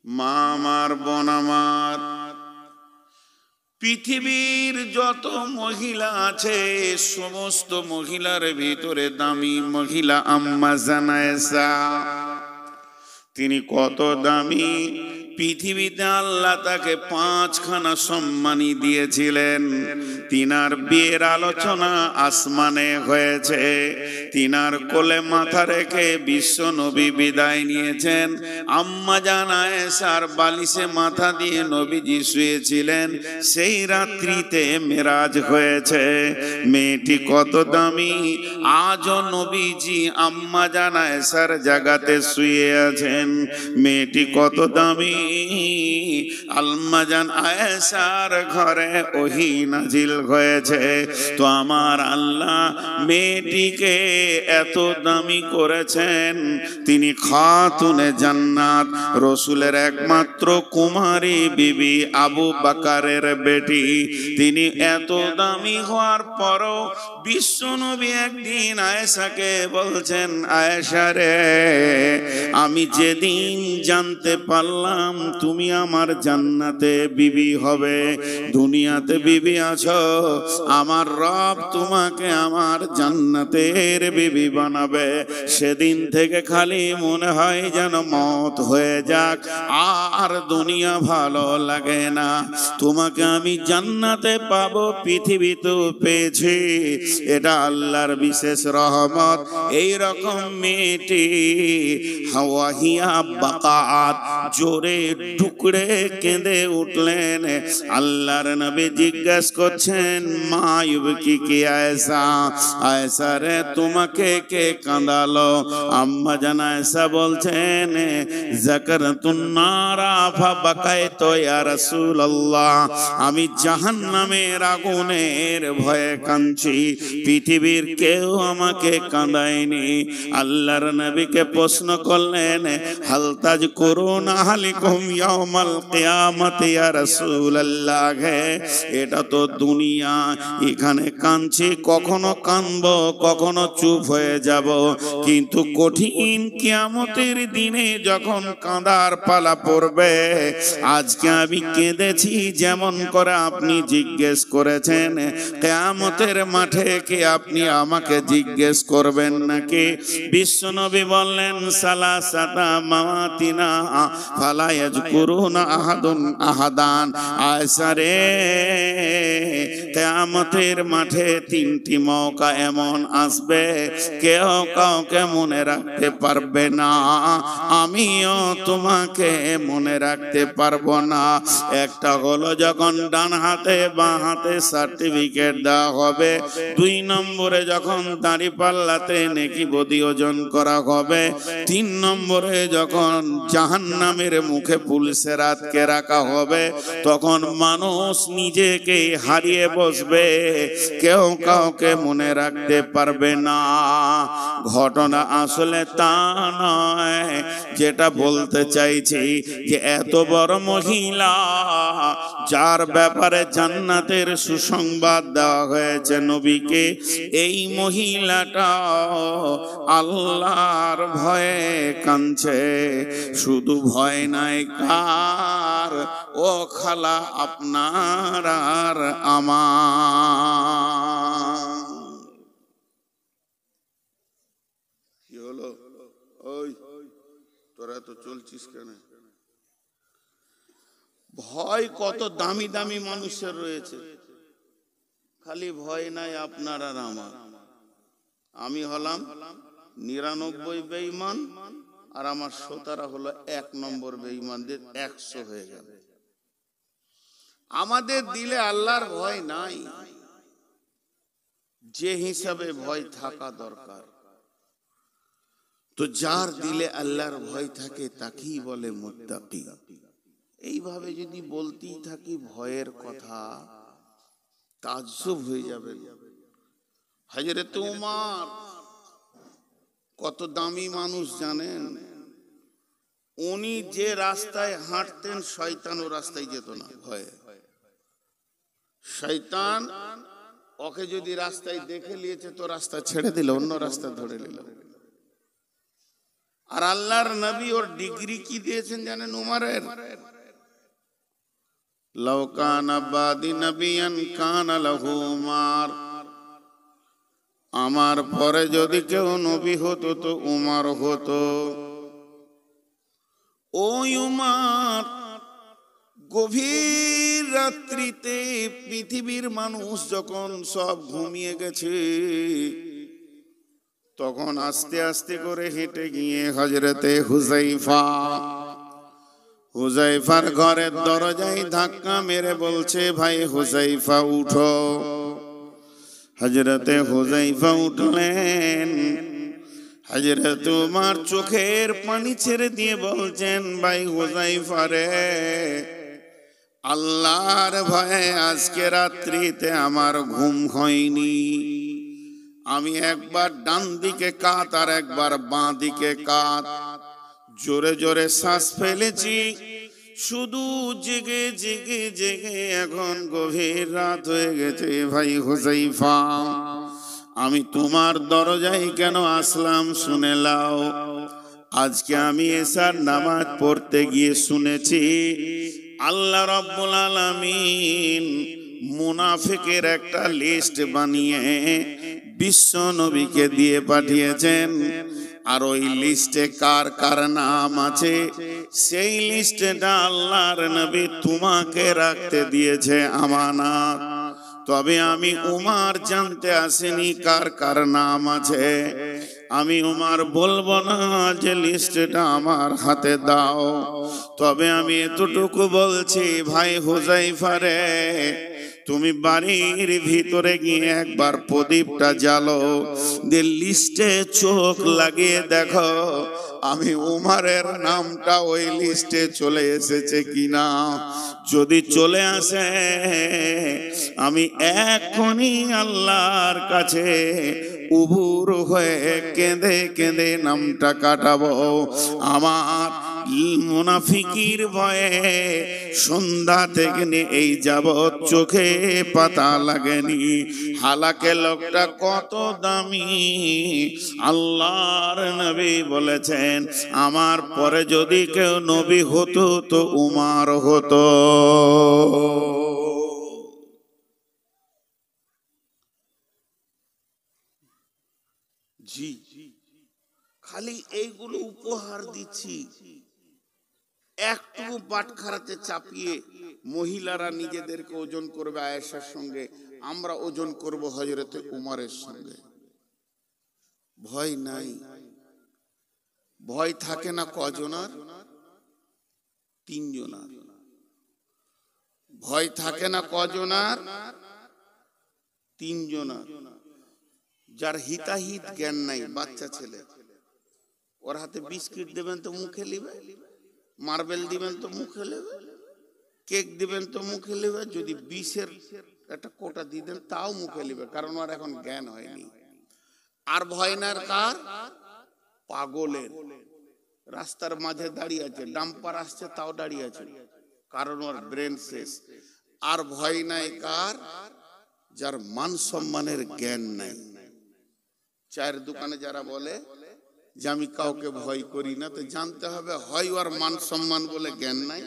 মা আমার, বোন আমার, পৃথিবীর যত মহিলা আছে সমস্ত মহিলার ভিতরে দামি মহিলা আম্মা জান আয়েশা। তিনি কত দামি, পৃথিবীতে আল্লাহ তাকে 5খানা সম্মানী দিয়েছিলেন। তিনার বিয়ের আলোচনা আসমানে হয়েছে, তিনার কোলে মাথা রেখে বিশ্ব নবী বিদায় নিয়েছেন। আম্মা জান আয়েশার বালিশে মাথা দিয়ে নবীজি শুয়েছিলেন, সেই রাত্রিতে মেরাজ হয়েছে। মেয়েটি কত দামি, আজও নবীজি আম্মা জান আয়েশার জায়গাতে শুয়ে আছেন। মেয়েটি কত দামি, আম্মা জান আয়েশার ঘরে ওহী নাজিল হয়েছে। তো আমার আল্লাহ মেয়েটিকে এত দামি করেছেন, তিনি খাতুনে জান্নাত, রসুলের একমাত্র কুমারী বিবি আবু বকরের বেটি। তিনি এত দামি হওয়ার পরও বিশ্ব নবী একদিন আয়েশাকে বলছেন, আয়েশা রে, আমি যেদিন জানতে পারলাম তুমি আমার জান্নাতে বিবি হবে, দুনিয়াতে বিবি আছো, আমার রব তোমাকে আমার জান্নাতের বিবি বানাবে, সেদিন থেকে খালি মনে হয় যেন মত হয়ে যাক, আর দুনিয়া ভালো লাগে না। তোমাকে আমি জান্নাতে পাবো, পৃথিবীতেও পেয়েছি, এটা আল্লাহর বিশেষ রহমত। এই রকম মেয়েটি হাওয়াহিয়া বাকাত জোরে টুকরে কেঁদে উঠলেন। আল্লাহর নবী জিজ্ঞেস করছেন, মা ইউবকি কি আয়েশা, আয়েশা রে তোমাকে কে কাঁদালো? আম্মা জান আয়েশা বলছেন, যাকারাতুন নারা ফাবাকাইতু ইয়া রাসূলুল্লাহ, আমি জাহান্নামের আগুনের ভয়ে কাঁদছি, পৃথিবীর কেউ আমাকে কাঁদায়নি। আল্লাহর নবীকে প্রশ্ন করলেন, হাল তাযকুরুনা আহলিকুম ইয়াউমাল কিয়ামাতি ইয়া রাসূলুল্লাহ, এটা তো দুনিয়া, এখানে কাঁদছি, কখনো কাঁদবো, কখনো চুপ হয়ে যাব, কিন্তু কঠিন কিয়ামতের দিনে যখন কাঁদার পালা পড়বে, আজকে আমি কেঁদেছি যেমন করে আপনি জিজ্ঞেস করেছেন, কিয়ামতের মাঠে কি আপনি আমাকে জিজ্ঞেস করবেন নাকি? বিশ্বনবী বললেন, সালাসাতা মাওয়াতিনা ফালা ইয়াযকুরুনা আহাদুন আহাদান, আয়েশা রে, কিয়ামতের মাঠে 3টি মৌকা এমন আসবে কেউ কাউকে মনে রাখতে পারবে না, আমিও তোমাকে মনে রাখতে পারবো না। একটা হলো যখন ডান হাতে বাঁ হাতে সার্টিফিকেট দেওয়া হবে, 2 নম্বরে যখন দাঁড়িপাল্লাতে নেকি বদি ওজন করা হবে, 3 নম্বরে যখন জাহান্নামের মুখে পুলিশে রাতকে রাখা হবে, তখন মানুষ নিজেকে হারিয়ে বসবে, কেউ কাউকে মনে রাখতে পারবে না। ঘটনা আসলে তা নয়, যেটা বলতে চাইছি যে এত বড় মহিলা যার ব্যাপারে জান্নাতের সুসংবাদ দেওয়া হয়েছে নবীকে, এই মহিলাটা আল্লাহর ভয়ে কাঁদছে। শুধু ভয় নাই কার, ও খালা আপনার আর আমার। কি হলো? ওই তোরা তো চলছিস কেন? ভয় কত দামি দামি মানুষের রয়েছে, খালি ভয় নাই আপনার আর আমার। আমি হলাম 99 বেঈমান, আর আমার শ্রোতারা হলো 1 নম্বর বেঈমানদের 100 হয়ে গেল। আমাদের দিলে আল্লাহর ভয় নাই, যে হিসাবে ভয় থাকা দরকার। তো যার দিলে আল্লাহর ভয় থাকে তাকেই বলে মুত্তাকি। এইভাবে যদি বলতেই থাকি ভয়ের কথা, তাজ্জব হয়ে যাবে। হযরত ওমর কত দামি মানুষ জানেন? উনি যে রাস্তায় হাঁটতেন শয়তান ও রাস্তায় যেত না ভয়ে। শয়তান ওকে যদি রাস্তায় দেখে নিয়েছে তো রাস্তা ছেড়ে দিল, অন্য রাস্তা ধরে নিল। আর আল্লাহর নবী ওর ডিগ্রি কি দিয়েছেন জানেন উমরের? লাউ কানা বাদি নবিয়ান কানা লাহু উমর, আমার পরে যদি কেউ নবী হতো তো উমর হতো। ওই উমর গভীর রাত্রিতে পৃথিবীর মানুষ যখন সব ঘুমিয়ে গেছে, তখন আস্তে আস্তে করে হেঁটে গিয়ে হযরতে হুযায়ফার ঘরের দরজায় ধাক্কা মেরে বলছে, ভাই হুযায়ফা উঠো। হযরতে হুযায়ফা উঠলেন। হযরত উমর চোখের পানি ছেড়ে দিয়ে বলছেন, ভাই হুযায়ফা রে, আল্লাহর ভয়ে আজকে রাত্রিতে আমার ঘুম হয়নি। আমি একবার ডান দিকে কাত আর একবার বাঁ দিকে কাত, জোরে জোরে শ্বাস ফেলেছি, শুধু জেগে জেগে জেগে এখন গভীর রাত হয়ে গেছে। ভাই হুযায়ফা, আমি তোমার দরজায় কেন আসলাম শুনে লাও। আজকে আমি এশার নামাজ পড়তে গিয়ে শুনেছি আল্লাহ রাব্বুল আলামিন মুনাফিকের একটা লিস্ট বানিয়ে বিশ্ব নবীকে দিয়ে পাঠিয়েছেন। আর ওই লিস্টে কার কার নাম আছে, সেই লিস্টটা আল্লাহর নবী তোমাকে রাখতে দিয়েছে আমানত। তবে আমি উমর জানতে আসিনি কার কার নাম আছে। আমি উমর বলবো না যে লিস্টটা আমার হাতে দাও। তবে আমি এতটুকু বলছি, ভাই হুযায়ফা রে, তুমি বাড়ির ভিতরে গিয়ে একবার প্রদীপটা জ্বালো, দিয়ে লিস্টে চোখ লাগিয়ে দেখো আমি উমরের নামটা ওই লিস্টে চলে এসেছে কিনা। যদি চলে আসে, আমি এখনই আল্লাহর কাছে উবুর হয়ে কেঁদে কেঁদে নামটা কাটাবো। আমার মুনাফিকির ভয়ে সন্ধ্যা থেকে এই যাবৎ চোখে পাতা লাগেনি। হালাকে লোকটা কত দামি, আল্লাহর নবী বলেছেন আমার পরে যদি কেউ নবী হতো তো উমর হতো। জি, খালি এইগুলো উপহার দিচ্ছি, একটু বাটখারাতে চাপিয়ে মহিলারা নিজেদেরকে ওজন করবে আয়েশার সঙ্গে, আমরা ওজন করব হযরতে উমরের সঙ্গে। ভয় নাই। ভয় থাকে না কজনার? তিনজনার। ভয় থাকে না কজনার? তিনজনার। যার হিতাহিত জ্ঞান নাই, বাচ্চা ছেলে, ওর হাতে বিস্কিট দেবেন তো মুখে লিবে, মার্বেল দিবেন তো মুখে নেবে, কেক দিবেন তো মুখে নেবে, যদি বিষের একটা কোটা দিয়ে দেন তাও মুখে নেবে, কারণ ওর এখন জ্ঞান হয়নি। আর ভয় না কার? পাগলের। রাস্তার মাঝে দাঁড়িয়ে আছে, ডাম্পার আসছে তাও দাঁড়িয়ে আছে, কারণ ওর ব্রেন শেষ। আর ভয় নাই কার? যার মান সম্মানের জ্ঞান নাই। চায়ের দোকানে যারা বলে যে আমি কাউকে ভয় করি না, তো জানতে হবে হয় ওর মান সম্মান বলে জ্ঞান নাই,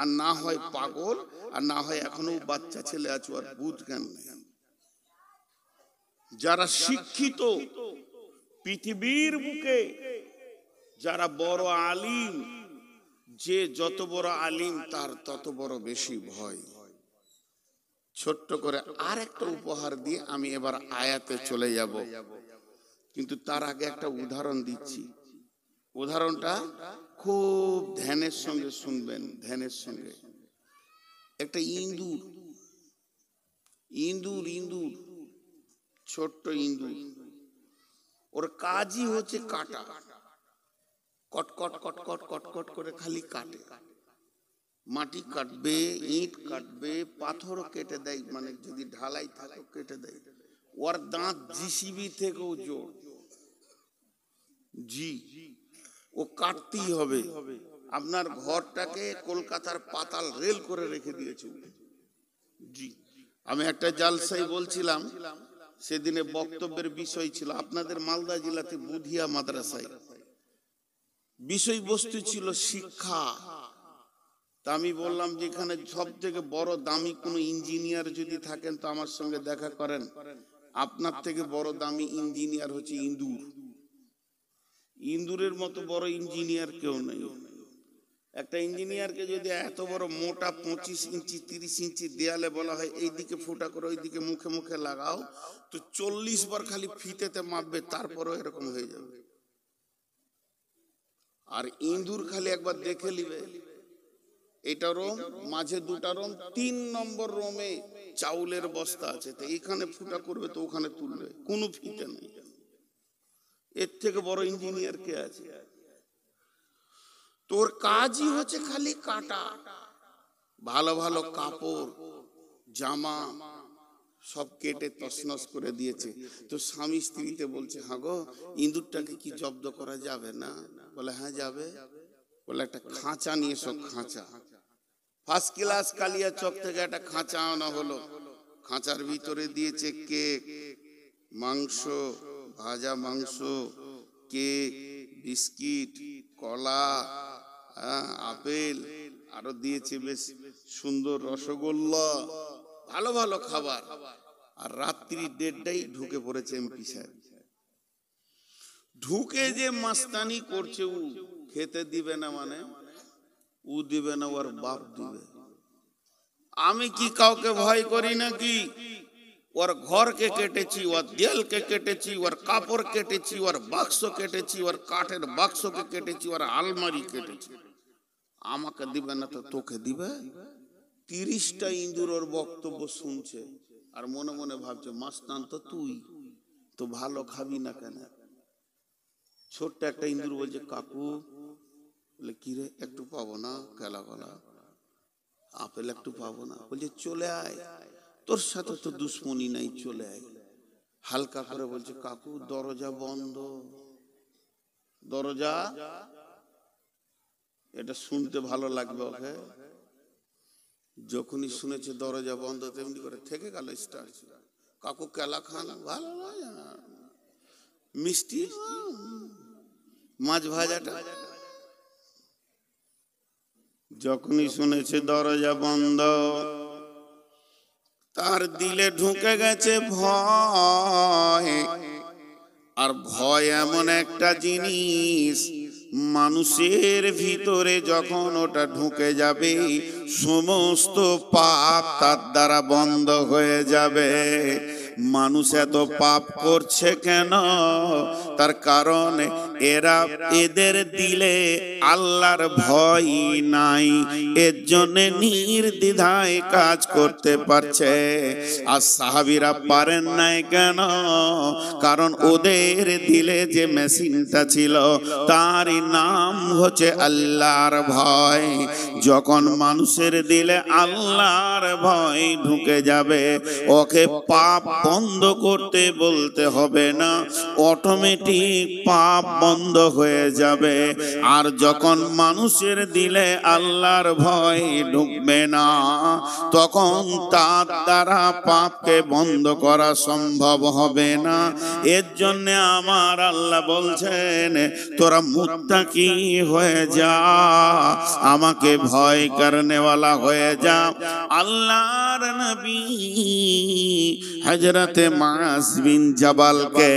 আর না হয় পাগল, আর না হয় এখনো বাচ্চা ছেলে আছে ওর বুঝ জ্ঞান নাই। যারা শিক্ষিত পৃথিবীর বুকে, যারা বড় আলিম, যে যত বড় আলিম তার তত বড় বেশি ভয়। ছোট্ট করে আর একটা উপহার দিয়ে আমি এবার আয়াতে চলে যাব, কিন্তু তার আগে একটা উদাহরণ দিচ্ছি। উদাহরণটা খুব ধ্যানের সঙ্গে শুনবেন, ধ্যানের সঙ্গে। একটা ইঁদুর, ইঁদুর ইঁদুর ছোট্ট ইঁদুর, ওর কাজই হচ্ছে কাটা, কটকট কটকট কটকট করে খালি কাটে। মাটি কাটবে, ইট কাটবে, পাথরও কেটে দেয়, মানে যদি ঢালাই থাকে কেটে দেয়। ওর দাঁত জিসিবি থেকেও জোর। জি, ও কাটতেই হবে। আপনার ঘরটাকে কলকাতার পাতাল রেল করে রেখে দিয়েছে। জি, আমি একটা জালসাই বলছিলাম, সেদিনে বক্তব্যের বিষয় ছিল আপনাদের মালদা জেলাতে বুধিয়া মাদ্রাসায় বিষয়বস্তু ছিল শিক্ষা। তা আমি বললাম যে এখানে সব থেকে বড় দামি কোনো ইঞ্জিনিয়ার যদি থাকেন তো আমার সঙ্গে দেখা করেন। আপনার থেকে বড় দামি ইঞ্জিনিয়ার হচ্ছে ইঁদুর। ইঁদুরের মতো বড় ইঞ্জিনিয়ার কেউ নেই। একটা ইঞ্জিনিয়ারকে যদি এত বড় মোটা 25 ইঞ্চি 30 ইঞ্চি দেয়ালে বলা হয় এইদিকে ফুটা করে ওইদিকে মুখে মুখে লাগাও, তো 40 বার খালি ফিতেতে মাপবে, তারপরও এরকম হয়ে যাবে। আর ইঁদুর খালি একবার দেখে নিবে, এটা রোম, মাঝে দুটা রোম, 3 নম্বর রোমে চাউলের বস্তা আছে, তো এখানে ফুটা করবে তো ওখানে তুলবে, কোনো ফিতে নেই। এর থেকে বড় ইঞ্জিনিয়ার কে আছে? তোর কাজই হচ্ছে খালি কাটা। ভালো ভালো কাপড় জামা সব কেটে তছনছ করে দিয়েছে, তো স্বামী স্ত্রীতে বলছে, হ্যাঁ গো ইঁদুরটাকে কি জব্দ করা যাবে না? বলে হ্যাঁ যাবে। বলে একটা খাঁচা নিয়ে এসো। খাঁচা ফার্স্ট ক্লাস কালিয়াচক থেকে একটা খাঁচা আনা হলো। খাঁচার ভিতরে দিয়েছে কেক, মাংস, ভাজা মাংস, কেক, বিস্কিট, কলা, আপেল, আরো দিয়েছে বেশ সুন্দর রসগোল্লা, ভালো ভালো খাবার। আর রাত্রি 1:30টায় ঢুকে পড়েছে এমপি সাহেব। ঢুকে যে মাস্তানি করছে, ও খেতে দিবে না, মানে ও দিবে না, ওর বাপ দিবে। আমি কি কাউকে ভয় করি নাকি? ওর ঘরকে কেটেছি, ওর দেয়ালকে কেটেছি, ওর কাপড় কেটেছি, ওর বাক্স কেটেছি, ওর কাঠের বাক্সকে কেটেছি, ওর আলমারি কেটেছি। আমাকে দিবে না তো তোকে দিবে? 30টা ইঁদুর ওর বক্তব্য শুনছে আর মনে মনে ভাবছে, মাস্তান তো তুই, তো ভালো খাবি না কেন? ছোট্ট একটা ইঁদুর বলছে, কাকু। বলে কি রে, একটু পাবো না? কেলা গলা আপেল একটু পাবো না? বলছে চলে আয়, তোর সাথে তো দুশ্মনী নাই, চলে আয়। হালকা করে বলছে, কাকু দরজা বন্ধ। দরজা, এটা শুনতে ভালো লাগবে ওকে। যখনই শুনেছে দরজা বন্ধ, তেমনি করে থেকে গেল স্টার। কাকু কেলা খান, ভালো লাগে না? মিষ্টি, মাছ ভাজাটা। যখনই শুনেছে দরজা বন্ধ, তার দিলে ঢুকে গেছে ভয়। আর ভয় এমন একটা জিনিস, মানুষের ভিতরে যখন ওটা ঢুকে যাবে, সমস্ত পাপ তার দ্বারা বন্ধ হয়ে যাবে। মানুষ এত পাপ করছে কেন? তার কারণ এদের দিলে আল্লাহর ভয় নাই, এর জন্য নির্দ্বিধায় কাজ করতে পারছে। আর সাহাবীরা পারেন নাই কেন? কারণ ওদের দিলে যে মেশিনটা ছিল তারই নাম হচ্ছে আল্লাহর ভয়। যখন মানুষের দিলে আল্লাহর ভয় ঢুকে যাবে, ওকে পাপ বন্ধ করতে বলতে হবে না, অটোমেটিক পাপ বন্ধ হয়ে যাবে। আর যখন মানুষের দিলে আল্লাহর ভয় ঢুকবে না, তখন তার দ্বারা পাপকে বন্ধ করা সম্ভব হবে না। এর জন্য আমার আল্লাহ বলছেন, তোরা মুত্তাকি হয়ে যা, আমাকে ভয় করনেওয়ালা হয়ে যা। আল্লাহর নবী হযরতে মুআজ বিন জাবালকে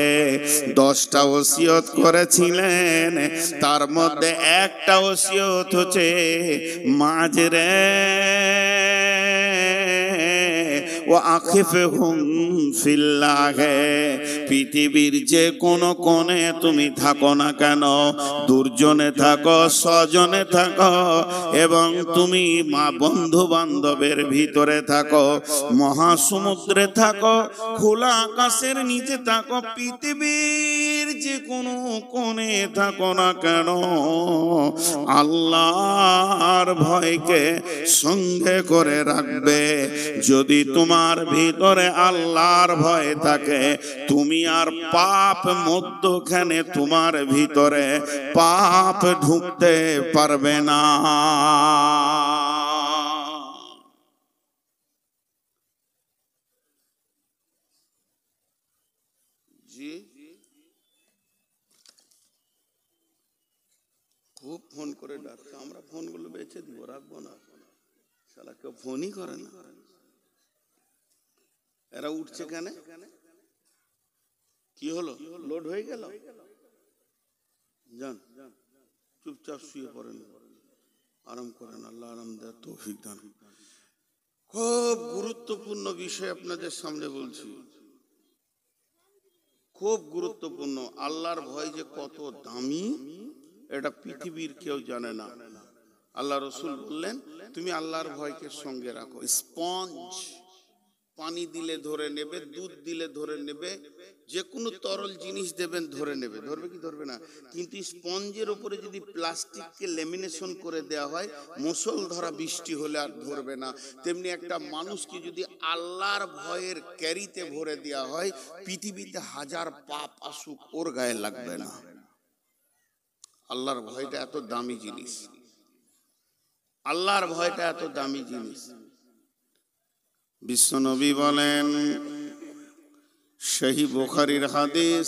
10টা ওসিয়ত করেছিলেন, তার মধ্যে একটা ওসিয়ত হচ্ছে, মুআজ রে ওয়াকিফহুম ফিল্লাহ, পৃথিবীর যে কোনো কোণে তুমি থাকো না কেন, দুর্জনে থাকো, স্বজনে থাকো, এবং তুমি মা বন্ধু বান্ধবের ভিতরে থাকো, মহাসমুদ্রে থাকো, খোলা আকাশের নিচে থাকো, পৃথিবীর যে কোনো কোণে থাকো না কেন, আল্লাহর ভয়কে সঙ্গে করে রাখবে। যদি তোমার ভিতরে আল্লাহর ভয় থাকে, তুমি আর পাপ মধ্যখানে তোমার ভিতরে পাপ ঢুকতে পারবে না। জি, রাখতে, আমরা ফোনগুলো বেচে দিব, রাখবো না, শালা কেউ ফোনই করে না। এরা উঠছে কেন? কি হলো? লোড হয়ে গেল? যান চুপচাপ শুয়ে পড়েন, আরাম করেন, আল্লাহ আরাম দেয়, তৌফিক দান। খুব গুরুত্বপূর্ণ বিষয় আপনাদের সামনে বলছি, খুব গুরুত্বপূর্ণ। আল্লাহর ভয় যে কত দামি এটা পৃথিবীর কেউ জানে না। আল্লাহ রসুল বললেন, তুমি আল্লাহর ভয়কে সঙ্গে রাখো। স্পঞ্জ পানি দিলে ধরে নেবে, দুধ দিলে ধরে নেবে, যে কোনো তরল জিনিস দেবেন ধরে নেবে। ধরবে কি ধরবে না? কিন্তু স্পঞ্জের উপরে যদি প্লাস্টিককে লেমিনেশন করে দেওয়া হয়, মুষলধারা বৃষ্টি হলে আর ধরবে না। তেমনি একটা মানুষকে যদি আল্লাহর ভয়ের ক্যারিতে ভরে দেওয়া হয়, পৃথিবীতে হাজার পাপ আসুক ওর গায়ে লাগবে না। আল্লাহর ভয়টা এত দামি জিনিস, আল্লাহর ভয়টা এত দামি জিনিস। বিশ্বনবী বলেন, সহি বুখারীর হাদিস,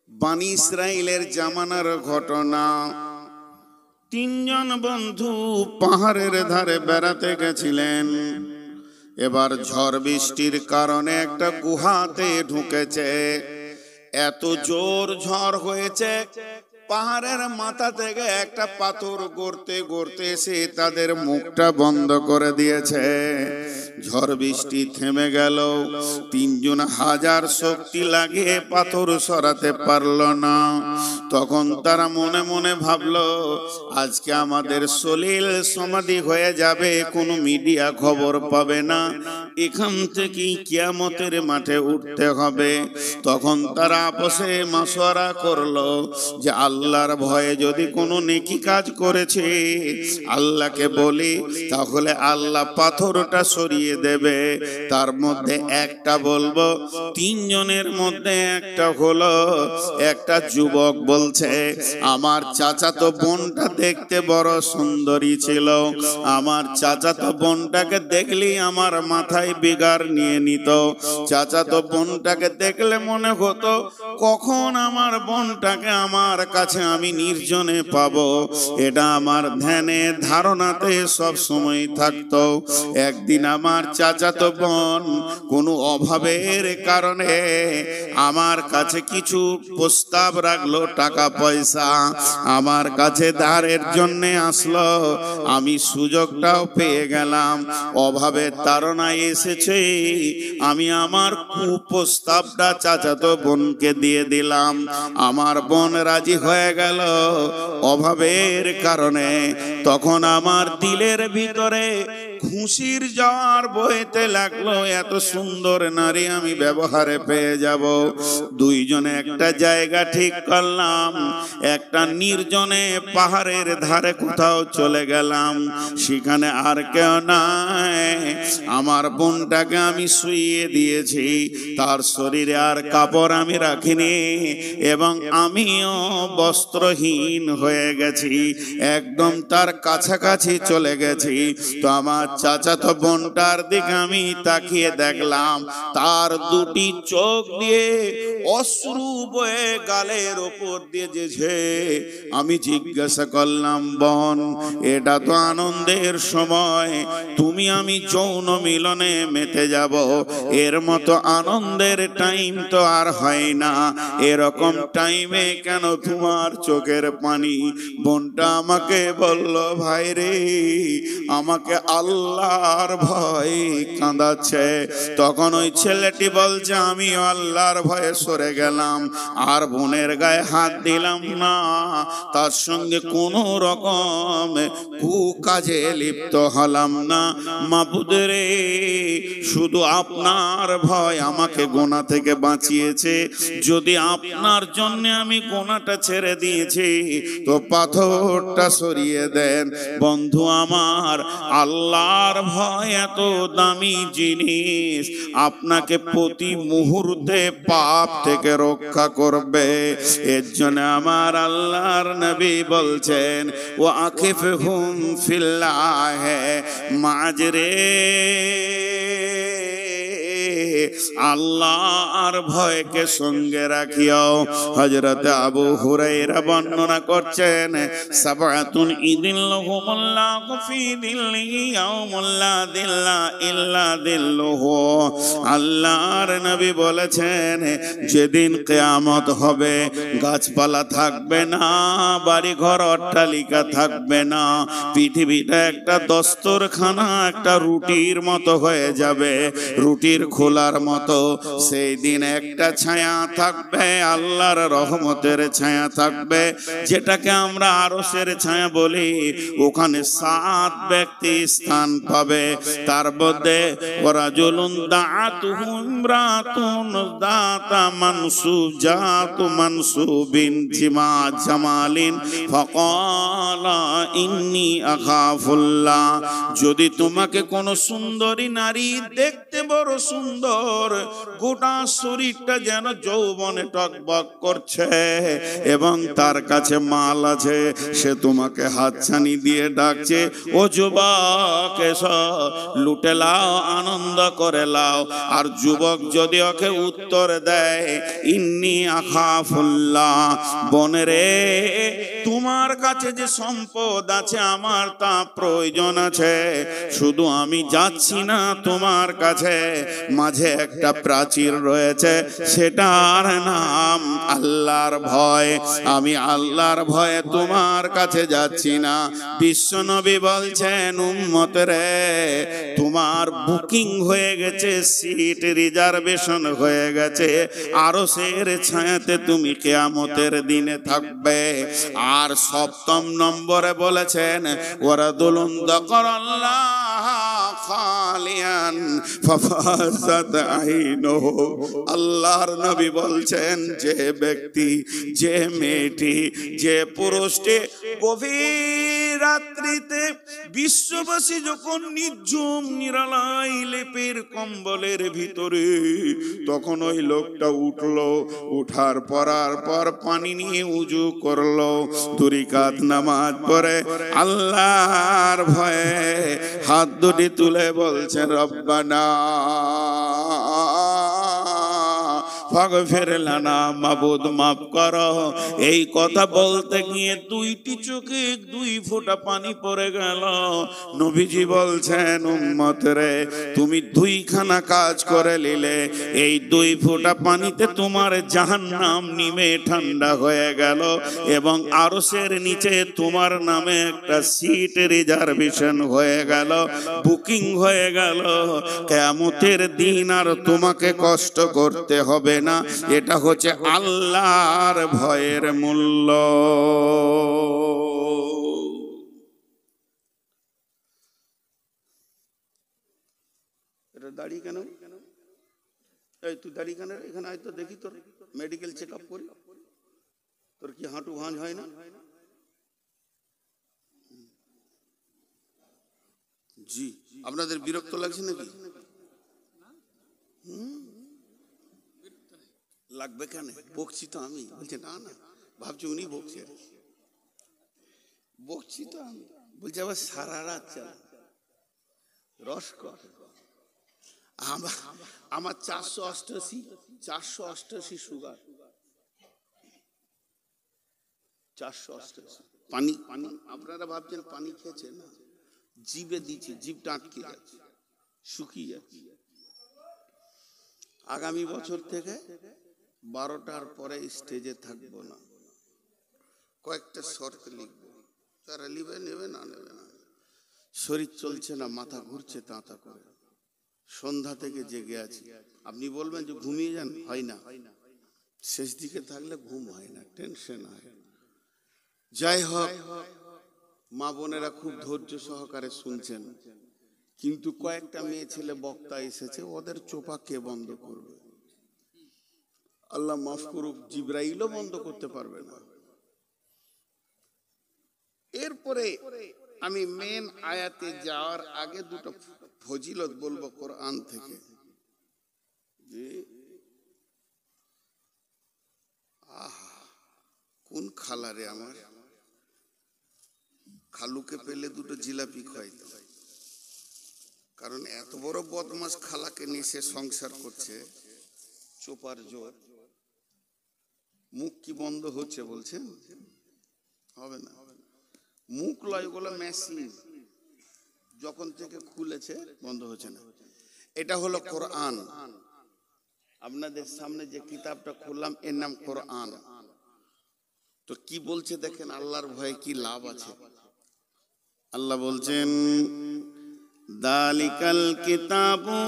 বনি ইসরাইলের জামানার ঘটনা। তিনজন বন্ধু পাহাড়ের ধারে বেড়াতে গেছিলেন। এবার ঝড় বৃষ্টির কারণে একটা গুহাতে ঢুকেছে। এত জোর ঝড় হয়েছে, পাহাড়ের মাথা থেকে একটা পাথর গড়তে গড়তে এসে তাদের মুখটা বন্ধ করে দিয়েছে। ঝড় বৃষ্টি থেমে গেল, তিনজন হাজার শক্তি লাগিয়ে পাথর সরাতে পারল না। তখন তারা মনে মনে ভাবলো, আজকে আমাদের সলিল সমাধি হয়ে যাবে, কোনো মিডিয়া খবর পাবে না, এখান থেকেই কিয়ামতের মাঠে উঠতে হবে। তখন তারা আপসে মাশওয়ারা করলো যে আল্লাহর ভয়ে যদি কোনো নেকি কাজ করেছে আল্লাহকে বলি, তাহলে আল্লাহ পাথরটা সরিয়ে দেবে। তার মধ্যে একটা বলবো, তিনজনের মধ্যে একটা হলো, একটা যুবক বলছে, আমার চাচাতো বোনটা দেখতে বড় সুন্দরী ছিল, আমার চাচাতো বোনটাকে দেখলেই আমার মাথায় বিগার নিয়ে নিত। চাচাতো বোনটাকে দেখলে মনে হতো কখন আমার বোনটাকে আমার কাছে আমি নির্জনে পাবো, এটা আমার ধ্যানে ধারণাতে সব সময় থাকতো। একদিন আমার চাচাতো বোন কোনো অভাবের কারণে আমার কাছে কিছু প্রস্তাব রাখলো, টাকা পয়সা আমার কাছে ধারের জন্য আসলো। আমি সুযোগটাও পেয়ে গেলাম, অভাবের তাড়নায় এসেছে, আমি আমার কুপ্রস্তাবটা চাচাতো বোনকে দিয়ে দিলাম। আমার বোন রাজি হয়ে গেল অভাবের কারণে। তখন আমার দিলের ভিতরে খুশির জোয়ার বইতে লাগলো, এত সুন্দর নারী আমি ব্যবহারে পেয়ে যাব। দুইজনে একটা জায়গা ঠিক করলাম, একটা নির্জনে পাহাড়ের ধারে কোথাও চলে গেলাম, সেখানে আর কেউ নাই। আমার বোনটাকে আমি শুইয়ে দিয়েছি, তার শরীরে আর কাপড় আমি রাখিনি এবং আমিও বস্ত্রহীন হয়ে গেছি, একদম তার কাছাকাছি চলে গেছি। তো আমার চাচাতো বোনটার দিকে আমি তাকিয়ে দেখলাম, তার দুটি চোখ দিয়ে অশ্রু বয়ে গালের ওপর দিয়ে যেছে। আমি জিজ্ঞাসা করলাম, বোন, এটা তো আনন্দের সময়, তুমি আমি যৌন মিলনে মেতে যাব, এর মতো আনন্দের টাইম তো আর হয় না, এরকম টাইমে কেন তোমার চোখের পানি? বোনটা আমাকে বলল, ভাই রে, আমাকে আল্লাহর ভয় কাঁদাচ্ছে। তখন ওই ছেলেটি বলছে, আমি আল্লাহর ভয়ে সরে গেলাম, আর বোনের গায়ে হাত দিলাম না, তার সঙ্গে কোনো রকম কুকাজে লিপ্ত হলাম না। মাবুদ রে, শুধু আপনার ভয় আমাকে গোনা থেকে বাঁচিয়েছে, যদি আপনার জন্য আমি গোনাটা ছেড়ে দিয়েছি তো পাথরটা সরিয়ে দেন। বন্ধু আমার, আল্লাহর ভয় এত দামি জিনিস, আপনাকে প্রতি মুহূর্তে পাপ থেকে রক্ষা করবে। এর জন্য আমার আল্লাহর নবী বলছেন, ওয়া আকিফহুম ফিল্লাহ মাজরে আল্লাহর ভয়কে সঙ্গে রাখিও। হযরত আবু হুরায়রা বর্ণনা করছেন, সাবআতুন ইযিল্লুহুমুল্লাহু ফি দিল্লিহি ইয়াউমুল লা দিল্লা ইল্লা দিল্লুহু। আল্লাহর নবী বলেছেন, যেদিন কিয়ামত হবে গাছপালা থাকবে না, বাড়ি ঘর অট্টালিকা থাকবে না, পৃথিবীটা একটা দস্তরখানা, একটা রুটির মতো হয়ে যাবে, রুটির খোলার মতো। সেই দিন একটা ছায়া থাকবে, আল্লাহর রহমতের ছায়া থাকবে, যেটাকে আমরা আরশের ছায়া বলি। ওখানে 7 ব্যক্তি স্থান পাবে। তার মধ্যে ওয়ারাজুলুন দাআতুহু ইমরাতুন দাতা মানসুজাতু মানসুবিন জিমা জামালিন ফাকালা ইন্নী আখাফুল্লাহ। যদি তোমাকে কোন সুন্দরী নারী, দেখতে বড় সুন্দর, গোটা শরীরটা যেন যৌবনে টকবক করছে এবং তার কাছে মাল আছে, সে তোমাকে হাতছানি দিয়ে ডাকছে, ও যুবক এসো, লুটে লাও, আনন্দ করে লাও। আর যুবক যদি ওকে উত্তর দেয়, ইন্নী আখাফুল্লাহ, বনেরে তোমার কাছে যে সম্পদ আছে আমার তা প্রয়োজন আছে, শুধু আমি যাচ্ছি না তোমার কাছে, মাঝে একটা প্রাচীর রয়েছে, সেটার নাম আল্লাহর ভয়। আমি আল্লাহর ভয়ে তোমার কাছে যাচ্ছি না। বিশ্বনবী বলছেন, উম্মতরে তোমার বুকিং হয়ে গেছে, সিট রিজার্ভেশন হয়ে গেছে, আরশের ছায়াতে তুমি কিয়ামতের দিনে থাকবে। আর 7ম নম্বরে বলেছেন, ওয়ারাদুলুন যাকারাল্লাহ খালিয়ান ফাফাযাত আইনুহু। আল্লাহর নবী বলছেন, যে ব্যক্তি, যে মেয়েটি, যে পুরুষটি গভীর রাত্রিতে বিশ্ববাসী যখন নির্জম নিরালাই লেপের কম্বলের ভিতরে, তখন ওই লোকটা উঠলো, উঠার পর পানি নিয়ে উজু করলো, 2 রাকাত নামাজ পড়ে আল্লাহর ভয়ে হাত দুটি তুলে বলছেন, রব্বানা ফাগফির লানা, মাবুদ মাফ করো। এই কথা বলতে গিয়ে 2টি চোখে 2 ফোঁটা পানি পড়ে গেল। নবীজি বলছেন, উম্মত রে তুমি 2খানা কাজ করে নিলে, এই 2 ফোঁটা পানিতে তোমার জাহান্নাম নিমে ঠান্ডা হয়ে গেল এবং আরশের নিচে তোমার নামে একটা সিট রিজার্ভেশন হয়ে গেল, বুকিং হয়ে গেল। কিয়ামতের দিন আর তোমাকে কষ্ট করতে হবে না। এটা হচ্ছে আল্লাহর ভয়ের মূল্য। এটা দাড়ি কেন? এই তুই দাড়ি কেন? এখানে আয় তো দেখি, তোর মেডিকেল চেক আপ করি। তোর কি হাঁটু ভাঁজ হয় না? জি, আপনাদের বিরক্ত লাগছে নাকি? লাগবে কেন? বকছি তো আমি। বলছে না না, ভাবছি উনি বকছে, বকছি তো আমি। বলছে আবার সারা রাত চালা রস কর। আমার 488 সুগার, 488। পানি পানি আপনারা ভাবছেন পানি খেয়েছে না, জিভে দিচ্ছি, জিভটা আটকে যাচ্ছে, শুকিয়ে যাচ্ছে। আগামী বছর থেকে 12টার পরে স্টেজে থাকবো না, কয়েকটা শর্ত লিখবো, তারা নেবে না নেবে না। শরীর চলছে না, মাথা ঘুরছে তাঁতা করে, সন্ধ্যা থেকে জেগে আছি। আপনি বলবেন যে ঘুমিয়ে যান, হয় না, শেষ দিকে থাকলে ঘুম হয় না, টেনশন হয়। যাই হোক, মা বোনেরা খুব ধৈর্য সহকারে শুনছেন, কিন্তু কয়েকটা মেয়ে ছেলে বক্তা এসেছে, ওদের চোপা কে বন্ধ করবে? আল্লাহ মাফ করুক, জিবরাইলও বন্ধ করতে পারবে না। এরপরে আমি মেন আয়াতে যাওয়ার আগে 2টা ফজিলত বলবো কোরআন থেকে। আহা, কোন খালারে আমার, খালুকে পেলে 2টো জিলাপি খাইতো। কারণ এত বড় বদমাস খালাকে নিয়ে সে সংসার করছে, চোপার জোর। মুখ কি বন্ধ হচ্ছে বলছেন? হবে না, মুখ লয়, ওগুলো মেশিন, যখন থেকে খুলেছে বন্ধ হচ্ছে না। এটা হলো কোরআন। আপনাদের সামনে যে কিতাবটা খুললাম এর নাম কোরআন। তো কি বলছে দেখেন, আল্লাহর ভয়ে কি লাভ আছে। আল্লাহ বলছেন, দালিকাল কিতাবু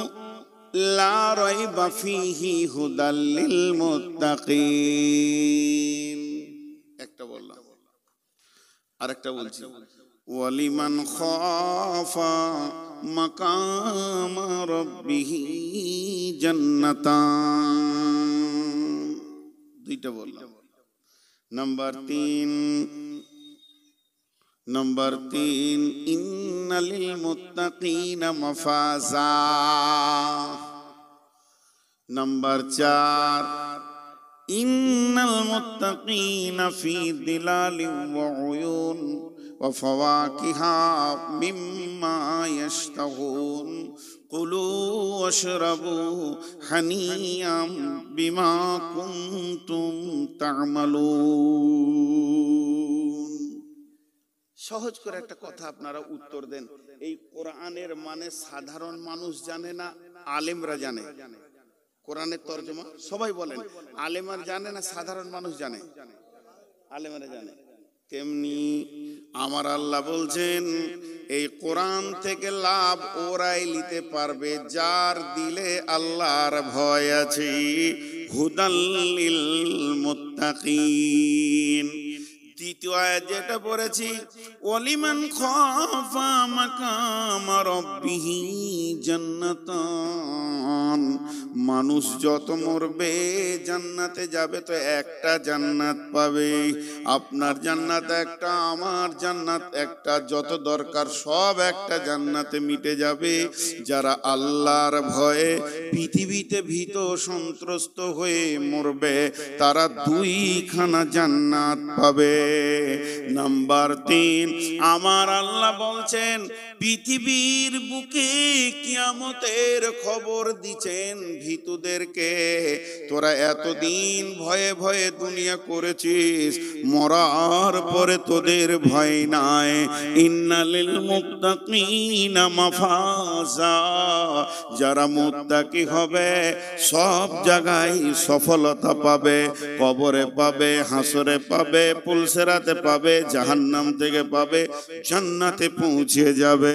লা রাইবা ফীহি হুদাল লিল মুত্তাকিন। একটা বললাম, আরেকটা বলছি, ওয়ালিমান খাফা মাকাম রাব্বিহি জান্নাতান। দুইটা বললাম। नंबर तीन इन्नलिल मुत्तकीन मफाजा। नंबर चार इन्नल मुत्तकीन फी दिलालिन व उयून व फवाकिहा मिम्मा यश्तहून कुलू वशरबू हनीयम बिमा कुंतुम तामलून। সহজ করে একটা কথা আপনারা উত্তর দেন, এই কোরআনের মানে সাধারণ মানুষ জানে না আলেমরা জানে? কোরআনের তরজমা সবাই বলেন, আলেমরা জানে না সাধারণ মানুষ জানে? আলেমরা জানে। তেমনি আমার আল্লাহ বলছেন, এই কোরআন থেকে লাভ ওরাই নিতে পারবে যার দিলে আল্লাহর ভয় আছে। হুদাল লিল মুত্তাকিন। দ্বিতীয় আয়াত যেটা পড়েছি, ওয়ালিমান খাফা মাকাম রাব্বিহি জান্নাতান। মানুষ যত মরবে জান্নাতে যাবে তো একটা জান্নাত পাবে। আপনার জান্নাত একটা, আমার জান্নাত একটা, যত দরকার সব একটা জান্নাতে মিটে যাবে। যারা আল্লাহর ভয়ে পৃথিবীতে ভীত সন্ত্রস্ত হয়ে মরবে তারা দুইখানা জান্নাত পাবে। নাম্বার তিন, আমার আল্লাহ বলছেন, পৃথিবীর বুকে কিয়ামতের খবর দিচ্ছেন ভীতুদেরকে, তোরা এতদিন ভয়ে ভয়ে দুনিয়া করেছিস, মরার পরে তোদের ভয় নাই। ইন্নালিল মুত্তাকিনা মাফাজা। যারা মুত্তাকি হবে সব জায়গায় সফলতা পাবে, কবরে পাবে, হাসরে পাবে, পুলসেরাতে পাবে, জাহান্নাম থেকে পাবে, জান্নাতে পৌঁছে যাবে।